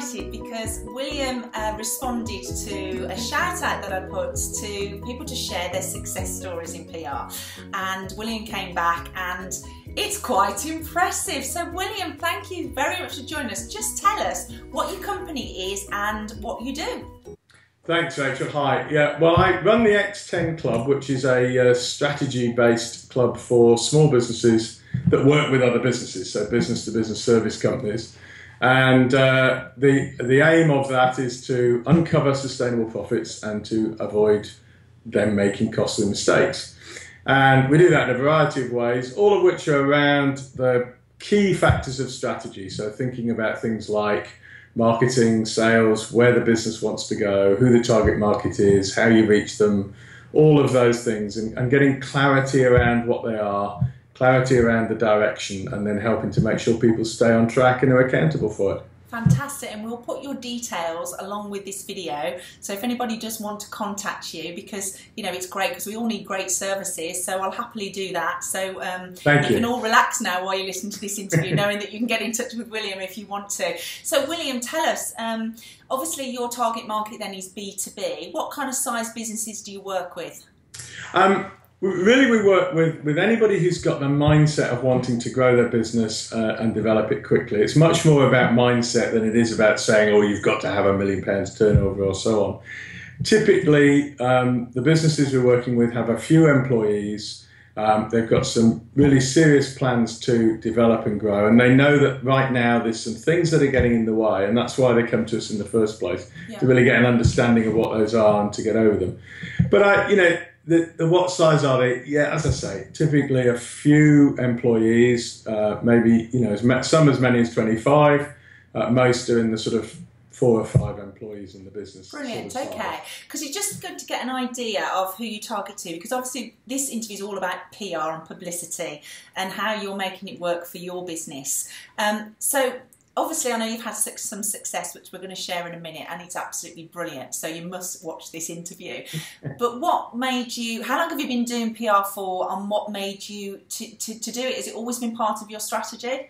excited because William responded to a shout out that I put to people to share their success stories in PR, and William came back and it's quite impressive. So William, thank you very much for joining us. Just tell us what your company is and what you do. Thanks, Rachel. Hi. Yeah, well, I run the X10 Club, which is a strategy-based club for small businesses that work with other businesses, so business-to-business service companies. And the aim of that is to uncover sustainable profits and to avoid them making costly mistakes. And we do that in a variety of ways, all of which are around the key factors of strategy. So thinking about things like marketing, sales, where the business wants to go, who the target market is, how you reach them, all of those things, and getting clarity around what they are, clarity around the direction, and then helping to make sure people stay on track and are accountable for it. Fantastic, and we'll put your details along with this video, so if anybody does want to contact you, because you know it's great because we all need great services, so I'll happily do that. So you can all relax now while you listen to this interview, knowing that you can get in touch with William if you want to. So William, tell us, obviously your target market then is B2B. What kind of size businesses do you work with? Really, we work with anybody who's got the mindset of wanting to grow their business and develop it quickly. It's much more about mindset than it is about saying, oh, you've got to have £1 million turnover or so on. Typically, the businesses we're working with have a few employees. They've got some really serious plans to develop and grow, and they know that right now there's some things that are getting in the way, and that's why they come to us in the first place, to really get an understanding of what those are and to get over them. But the what size are they? Yeah, as I say, typically a few employees, maybe some as many as 25. Most are in the sort of 4 or 5 employees in the business. Brilliant. Okay, because it's just good to get an idea of who you target to, because obviously this interview is all about PR and publicity and how you're making it work for your business. So obviously, I know you've had some success, which we're going to share in a minute, and it's absolutely brilliant. So you must watch this interview. But what made you? How long have you been doing PR for, and what made you to do it? Has it always been part of your strategy?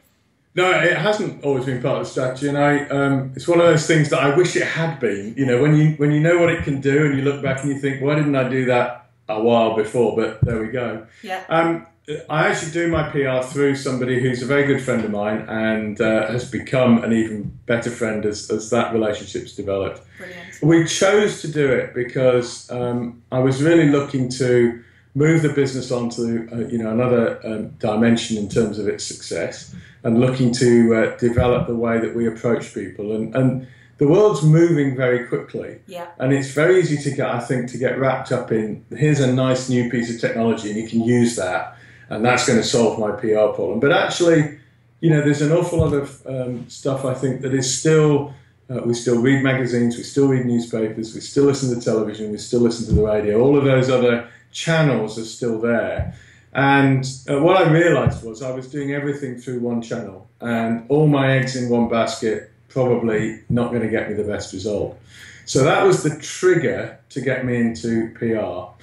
No, it hasn't always been part of the strategy, and it's one of those things that I wish it had been. You know, when you know what it can do, and you look back and you think, why didn't I do that a while before? But there we go. Yeah. I actually do my PR through somebody who's a very good friend of mine and has become an even better friend as that relationship's developed. Brilliant. We chose to do it because I was really looking to move the business onto another dimension in terms of its success, and looking to develop the way that we approach people. And the world's moving very quickly, and it's very easy to get wrapped up in, here's a nice new piece of technology and you can use that, and that's going to solve my PR problem. But actually, there's an awful lot of stuff I think that is still, we still read magazines, we still read newspapers, we still listen to television, we still listen to the radio. All of those other channels are still there. And what I realised was I was doing everything through one channel, and all my eggs in one basket, probably not going to get me the best result. So that was the trigger to get me into PR.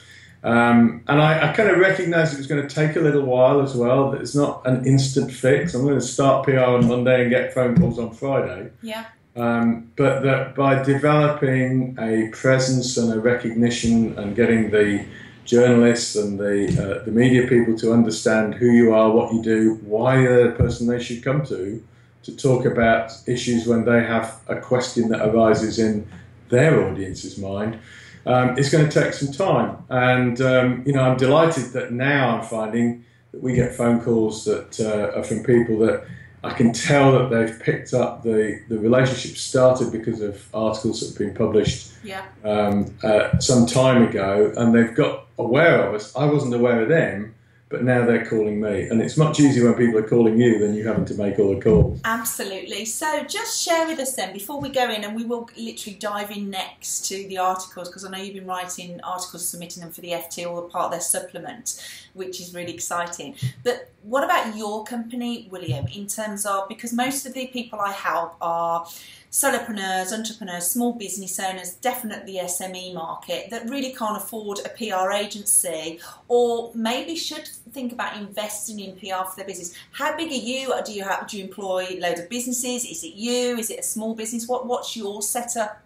And I kind of recognised it was going to take a little while as well, that it's not an instant fix. I'm going to start PR on Monday and get phone calls on Friday. Yeah. But that by developing a presence and a recognition and getting the journalists and the media people to understand who you are, what you do, why you're the person they should come to talk about issues when they have a question that arises in their audience's mind, it's going to take some time. And I'm delighted that now I'm finding that we get phone calls that are from people that I can tell that they've picked up the relationship started because of articles that have been published some time ago, and they've got aware of us. I wasn't aware of them, but now they're calling me, and it's much easier when people are calling you than you having to make all the calls. Absolutely. So just share with us then, before we go in, and we will literally dive in next to the articles, because I know you've been writing articles, submitting them for the FT, all part of their supplement, which is really exciting. But what about your company, William, in terms of, because most of the people I help are solopreneurs, entrepreneurs, small business owners, definitely SME market, that really can't afford a PR agency, or maybe should think about investing in PR for their business, how big are you? Do you employ loads of businesses? Is it you? Is it a small business? What's your setup?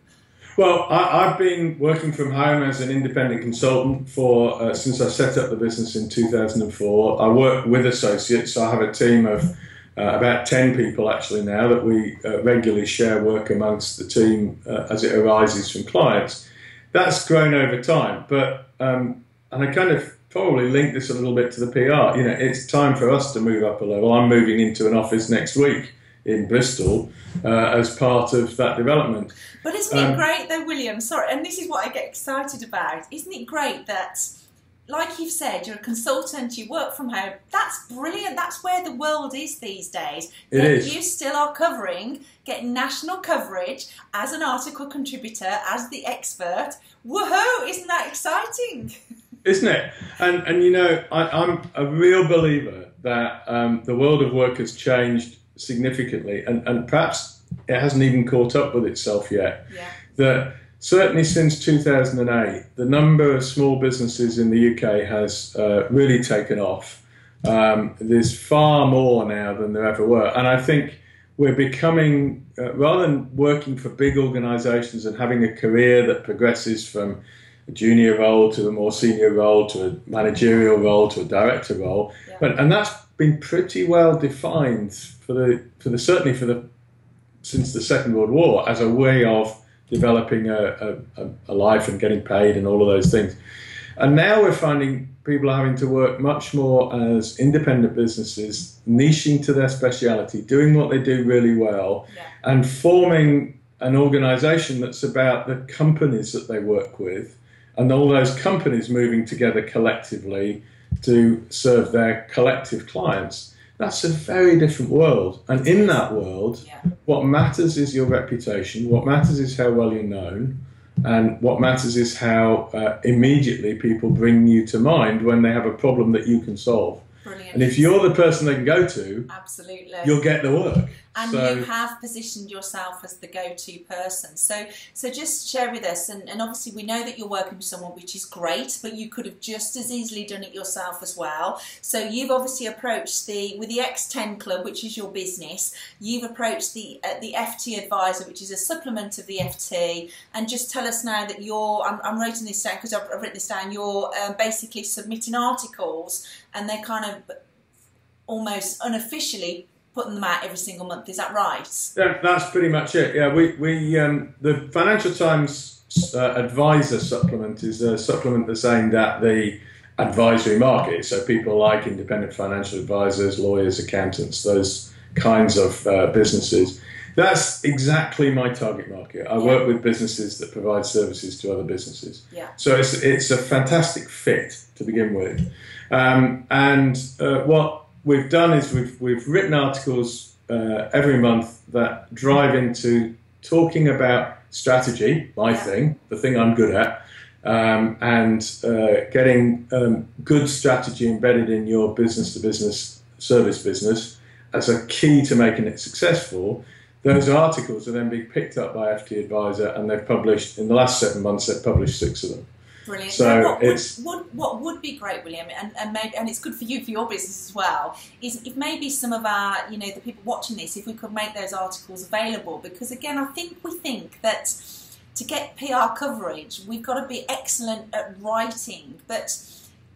Well, I've been working from home as an independent consultant for since I set up the business in 2004. I work with associates, so I have a team of about 10 people actually now that we regularly share work amongst the team as it arises from clients. That's grown over time, but and I kind of probably link this a little bit to the PR. You know, it's time for us to move up a level. I'm moving into an office next week in Bristol as part of that development. But isn't it great though, William? Sorry, and this is what I get excited about. Isn't it great that, like you've said, you're a consultant, you work from home. That's brilliant. That's where the world is these days. It is. You still are getting national coverage as an article contributor, as the expert. Woohoo! Isn't that exciting? Isn't it? And you know, I'm a real believer that the world of work has changed significantly, and perhaps it hasn't even caught up with itself yet. Yeah. That certainly since 2008, the number of small businesses in the UK has really taken off. There's far more now than there ever were, and I think we're becoming, rather than working for big organisations and having a career that progresses from a junior role to a more senior role to a managerial role to a director role, and that's been pretty well defined since the Second World War as a way of developing a life and getting paid and all of those things. And now we're finding people are having to work much more as independent businesses, niching to their speciality, doing what they do really well, and forming an organisation that's about the companies that they work with, and all those companies moving together collectively to serve their collective clients. That's a very different world. And in that world, what matters is your reputation, what matters is how well you're known, and what matters is how immediately people bring you to mind when they have a problem that you can solve. Brilliant. And if you're the person they can go to, absolutely, you'll get the work. And you have positioned yourself as the go-to person. So just share with us, and obviously we know that you're working with someone, which is great, but you could have just as easily done it yourself as well. So you've obviously approached with the X10 Club, which is your business. You've approached the FT Advisor, which is a supplement of the FT. And just tell us now that I'm writing this down because I've written this down, you're basically submitting articles, and they're kind of almost unofficially putting them out every single month. Is that right? Yeah, that's pretty much it. Yeah, we the Financial Times Advisor supplement is a supplement that's aimed at the advisory market. So people like independent financial advisors, lawyers, accountants, those kinds of businesses. That's exactly my target market. I work with businesses that provide services to other businesses. Yeah. So it's a fantastic fit to begin with. What we've done is we've written articles every month that drive into talking about strategy, my thing, the thing I'm good at, and getting good strategy embedded in your business-to-business service business as a key to making it successful. Those articles are then being picked up by FT Advisor, and they've published, in the last 7 months, they've published 6 of them. Brilliant. So what would be great, William, and it's good for you for your business as well, is if maybe some of our, the people watching this, if we could make those articles available, because again, we think that to get PR coverage, we've got to be excellent at writing, but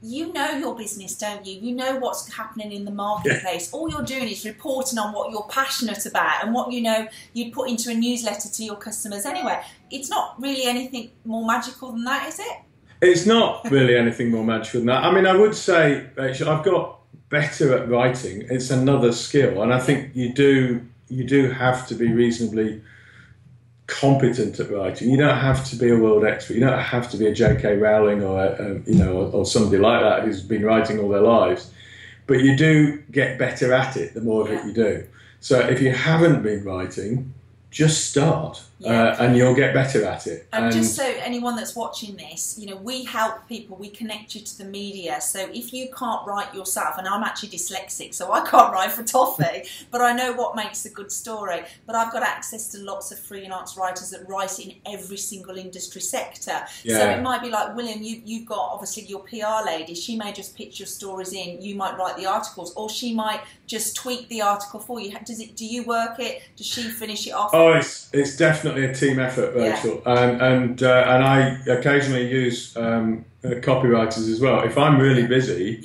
you know your business, don't you? You know what's happening in the marketplace. All you're doing is reporting on what you're passionate about and what you'd put into a newsletter to your customers anyway. It's not really anything more magical than that, is it? It's not really anything more magical than that. I mean, I would say, Rachel, I've got better at writing. It's another skill, and I think you do have to be reasonably competent at writing. You don't have to be a world expert. You don't have to be a J.K. Rowling or somebody like that who's been writing all their lives. But you do get better at it the more of it you do. So if you haven't been writing, just start. and you'll get better at it. And just so anyone that's watching this, you know, we help people, we connect you to the media. So if you can't write yourself, and I'm actually dyslexic, so I can't write for toffee, but I know what makes a good story. But I've got access to lots of freelance writers that write in every single industry sector. Yeah. So it might be like, William, you've got obviously your PR lady, she may just pitch your stories in, you might write the articles, or she might just tweak the article for you. Do you work it? Does she finish it off? Oh, it's definitely a team effort, Rachel, and I occasionally use copywriters as well. If I'm really busy,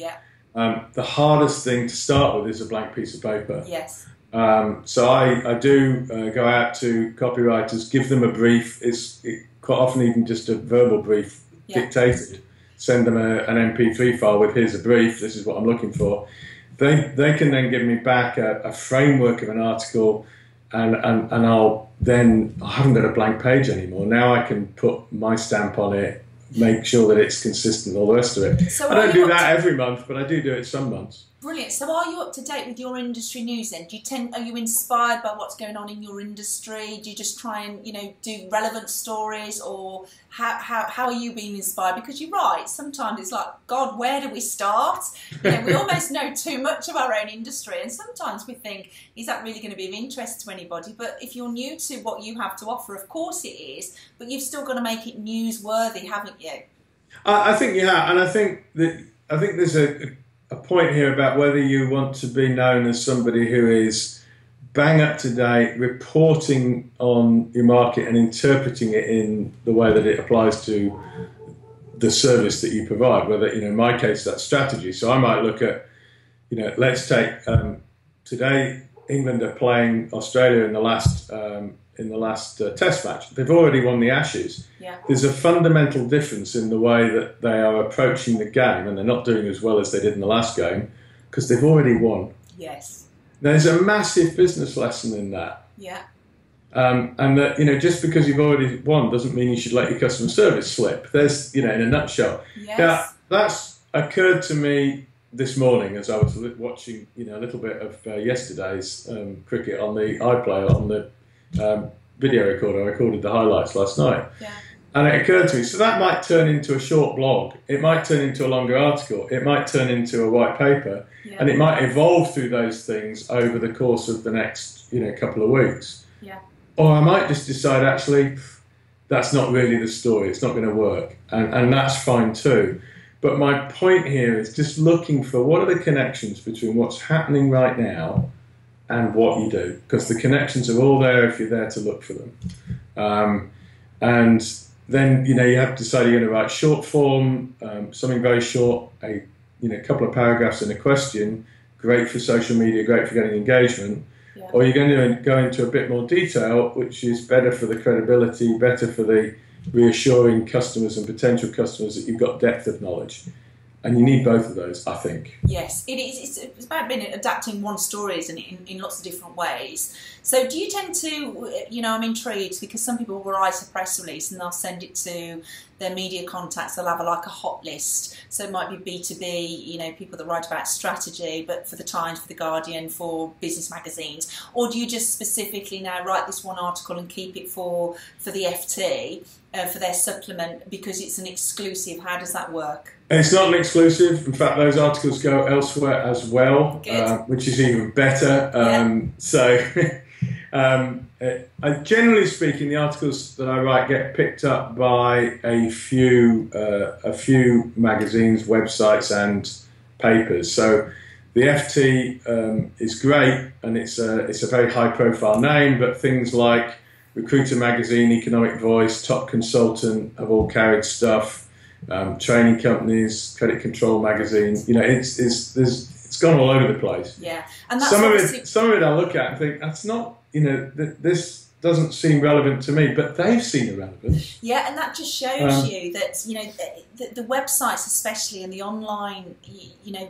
the hardest thing to start with is a blank piece of paper. Yes. So I do go out to copywriters, give them a brief. It's quite often even just a verbal brief dictated. Send them an MP3 file with here's a brief. This is what I'm looking for. They can then give me back a framework of an article, and I haven't got a blank page anymore. Now I can put my stamp on it, make sure that it's consistent, all the rest of it. So I don't do that every month, but I do it some months. Brilliant. So are you up to date with your industry news then? Are you inspired by what's going on in your industry? Do you just try and, you know, do relevant stories, or how are you being inspired? Because you're right, sometimes it's like, God, where do we start? You know, we almost know too much of our own industry, and sometimes we think, is that really going to be of interest to anybody? But if you're new to what you have to offer, of course it is, but you've still got to make it newsworthy, haven't you? I think you have, and I think there's a point here about whether you want to be known as somebody who is bang up to date, reporting on your market and interpreting it in the way that it applies to the service that you provide. Whether, you know, in my case, that's strategy. So I might look at, you know, let's take today, England are playing Australia in the last Test match. They've already won the Ashes. Yeah. There's a fundamental difference in the way that they are approaching the game, and they're not doing as well as they did in the last game because they've already won. Yes. There's a massive business lesson in that. Yeah. And that, you know, just because you've already won doesn't mean you should let your customer service slip. There's, you know, in a nutshell. Yes. Now, that's occurred to me this morning as I was watching, you know, a little bit of yesterday's cricket on the iPlayer on the video recorder. I recorded the highlights last night. Yeah. And it occurred to me, so that might turn into a short blog, it might turn into a longer article, it might turn into a white paper, and it might evolve through those things over the course of the next, you know, couple of weeks. Yeah. Or I might just decide, actually, that's not really the story, it's not going to work, and that's fine too. But my point here is just looking for what are the connections between what's happening right now and what you do, because the connections are all there if you're there to look for them. And then, you know, you have to decide you're going to write short form, something very short, a couple of paragraphs and a question, great for social media, great for getting engagement, or you're going to go into a bit more detail, which is better for the credibility, better for the reassuring customers and potential customers that you've got depth of knowledge. And you need both of those, I think. Yes, it is. It's about being adapting one story, isn't it, in lots of different ways. So do you tend to, you know, I'm intrigued because some people will write a press release and they'll send it to their media contacts. They'll have like a hot list. So it might be B2B, you know, people that write about strategy, but for the Times, for the Guardian, for business magazines. Or do you just specifically now write this one article and keep it for the FT, for their supplement, because it's an exclusive? How does that work? It's not an exclusive. In fact, those articles go elsewhere as well, which is even better. Generally speaking, the articles that I write get picked up by a few magazines, websites, and papers. So the FT is great, and it's a very high-profile name. But things like Recruiter Magazine, Economic Voice, Top Consultant have all carried stuff. Training companies, Credit Control Magazine, you know, it's gone all over the place. Yeah, and that's some of it I look at and think that's not, you know, this doesn't seem relevant to me, but they've seen the relevance. Yeah, and that just shows you that, you know, the websites especially and the online, you know,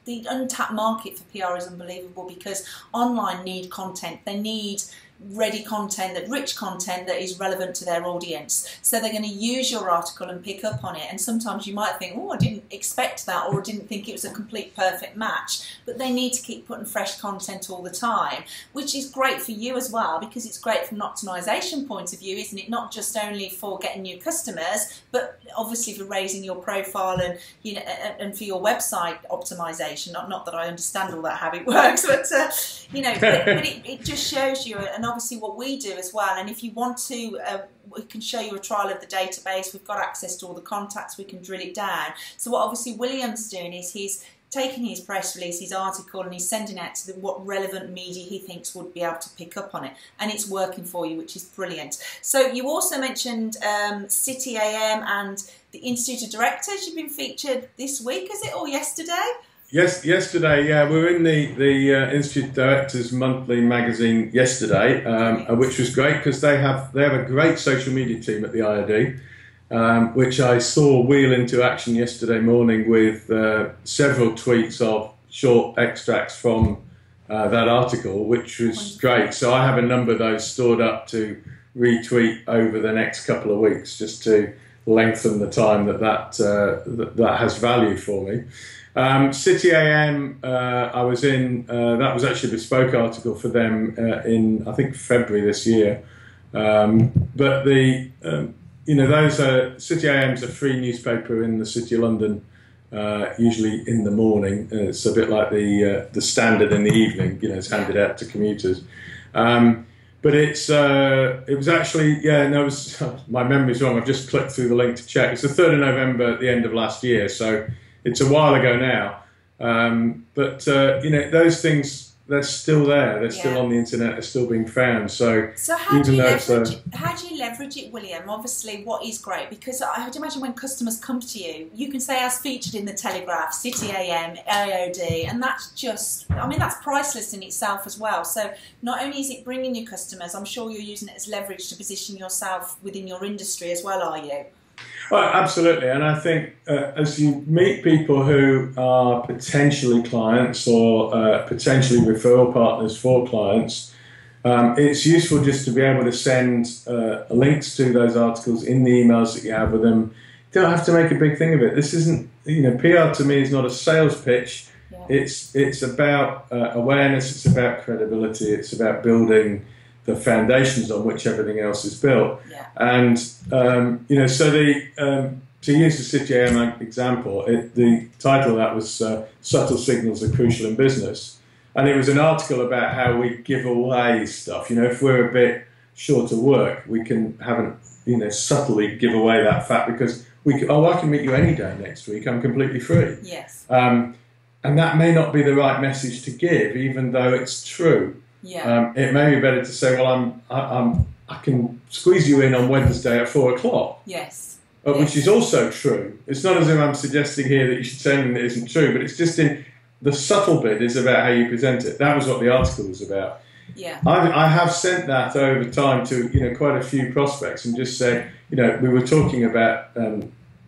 the untapped market for PR is unbelievable, because online need content. They need, ready content, that rich content that is relevant to their audience. So they're going to use your article and pick up on it. And sometimes you might think, oh, I didn't expect that, or I didn't think it was a complete perfect match. But they need to keep putting fresh content all the time, which is great for you as well, because it's great from an optimization point of view, isn't it? Not just only for getting new customers, but obviously for raising your profile and, you know, and for your website optimization. Not that I understand all that, how it works, but you know, but it just shows you, and obviously what we do as well. And if you want to, we can show you a trial of the database. We've got access to all the contacts. We can drill it down. So what obviously William's doing is he's taking his press release, his article, and he's sending it to what relevant media he thinks would be able to pick up on it, and it's working for you, which is brilliant. So you also mentioned City AM and the Institute of Directors. You've been featured this week, is it, or yesterday? Yes, yesterday. Yeah, we were in the Institute of Directors monthly magazine yesterday, which was great because they have a great social media team at the IOD, which I saw wheel into action yesterday morning with several tweets of short extracts from that article, which was great. So I have a number of those stored up to retweet over the next couple of weeks, just to lengthen the time that has value for me. City AM, I was in, that was actually a bespoke article for them in, I think, February this year. But the, you know, those are, City AM's a free newspaper in the City of London, usually in the morning. It's a bit like the Standard in the evening, you know, it's handed out to commuters. But it's, it was actually, yeah, no, it was, my memory's wrong, I've just clicked through the link to check. It's the 3rd of November at the end of last year, so it's a while ago now, but you know, those things, they're still there. They're still on the internet. They're still being found. So how do you leverage it, William? Obviously, what is great, because I would imagine when customers come to you, you can say as featured in the Telegraph, City AM, IOD, and that's just, I mean, that's priceless in itself as well. So not only is it bringing you customers, I'm sure you're using it as leverage to position yourself within your industry as well, are you? Well, absolutely, and I think as you meet people who are potentially clients or potentially referral partners for clients, it's useful just to be able to send links to those articles in the emails that you have with them. You don't have to make a big thing of it. This isn't, you know, PR to me is not a sales pitch. Yeah. It's about awareness. It's about credibility. It's about building the foundations on which everything else is built. Yeah. And, you know, so to use the City AM example, the title of that was Subtle Signals Are Crucial in Business. And it was an article about how we give away stuff. You know, if we're a bit short of work, we can subtly give away that fact because I can meet you any day next week. I'm completely free. Yes. And that may not be the right message to give, even though it's true. Yeah. It may be better to say, well, I can squeeze you in on Wednesday at 4 o'clock. Yes. Which is also true. It's not as if I'm suggesting here that you should say anything that isn't true, but it's just in the subtle bit is about how you present it. That was what the article was about. Yeah. I have sent that over time to, you know, quite a few prospects and just said, you know, we were talking about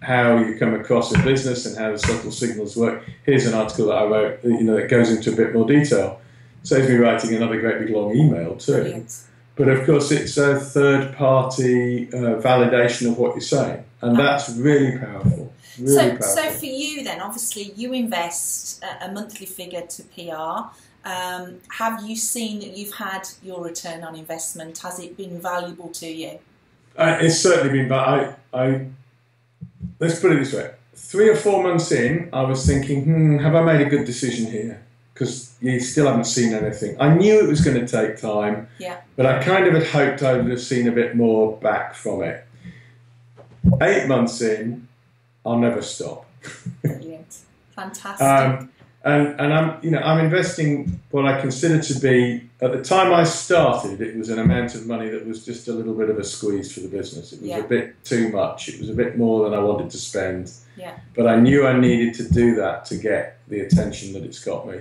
how you come across in business and how the subtle signals work. Here's an article that I wrote, you know, that goes into a bit more detail. Saves me writing another great big long email too. Brilliant. But of course it's a third-party validation of what you're saying. And that's really powerful. Really powerful. So for you then, obviously you invest a monthly figure to PR. Have you seen that you've had your return on investment? Has it been valuable to you? It's certainly been, but let's put it this way. 3 or 4 months in, I was thinking, have I made a good decision here? Because you still haven't seen anything. I knew it was going to take time, but I kind of had hoped I would have seen a bit more back from it. 8 months in, I'll never stop. Brilliant, fantastic. And I'm investing what I consider to be, at the time I started, it was an amount of money that was just a little bit of a squeeze for the business. It was a bit too much. It was a bit more than I wanted to spend. Yeah. But I knew I needed to do that to get the attention that it's got me.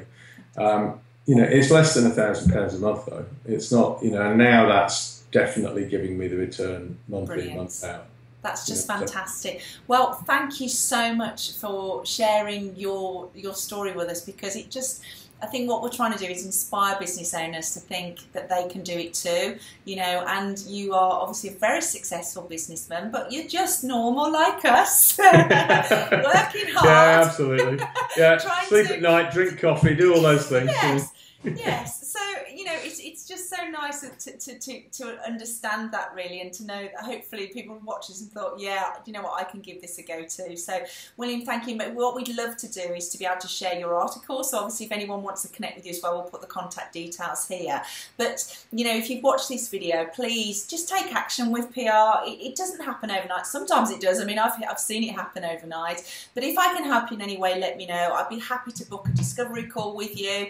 You know, it's less than £1,000 a month though. It's not, you know, and now that's definitely giving me the return monthly, month out. That's just fantastic. Well, thank you so much for sharing your story with us, because it just, I think what we're trying to do is inspire business owners to think that they can do it too, you know, and you are obviously a very successful businessman, but you're just normal like us, working hard. Yeah, absolutely. Yeah, sleep at night, drink coffee, do all those things. Yes, yes. So, you know, it's just so nice to understand that really, and to know that hopefully people watch this and thought, yeah, you know what, I can give this a go too. So, William, thank you. But what we'd love to do is to be able to share your article. So obviously if anyone wants to connect with you as well, we'll put the contact details here. But, you know, if you've watched this video, please just take action with PR. It doesn't happen overnight. Sometimes it does. I mean, I've seen it happen overnight. But if I can help you in any way, let me know. I'd be happy to book a discovery call with you,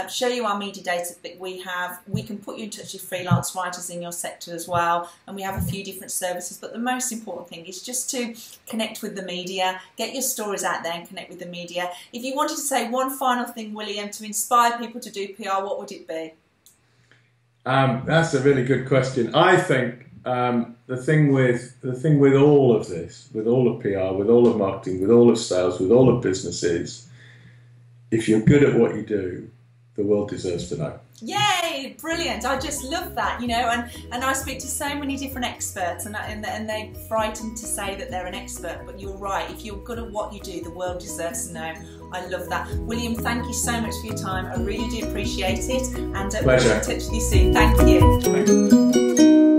show you our media data that we have. We can put you in touch with freelance writers in your sector as well, and we have a few different services. But the most important thing is just to connect with the media, get your stories out there and connect with the media. If you wanted to say one final thing, William, to inspire people to do PR, what would it be? That's a really good question. I think the thing with all of this, with all of PR, with all of marketing, with all of sales, with all of business is, if you're good at what you do, the world deserves to know. Yay, brilliant. I just love that, you know, and I speak to so many different experts and they're frightened to say that they're an expert, but you're right. If you're good at what you do, the world deserves to know. I love that. William, thank you so much for your time. I really do appreciate it, and we'll be in touch with you soon. Thank you. Thanks.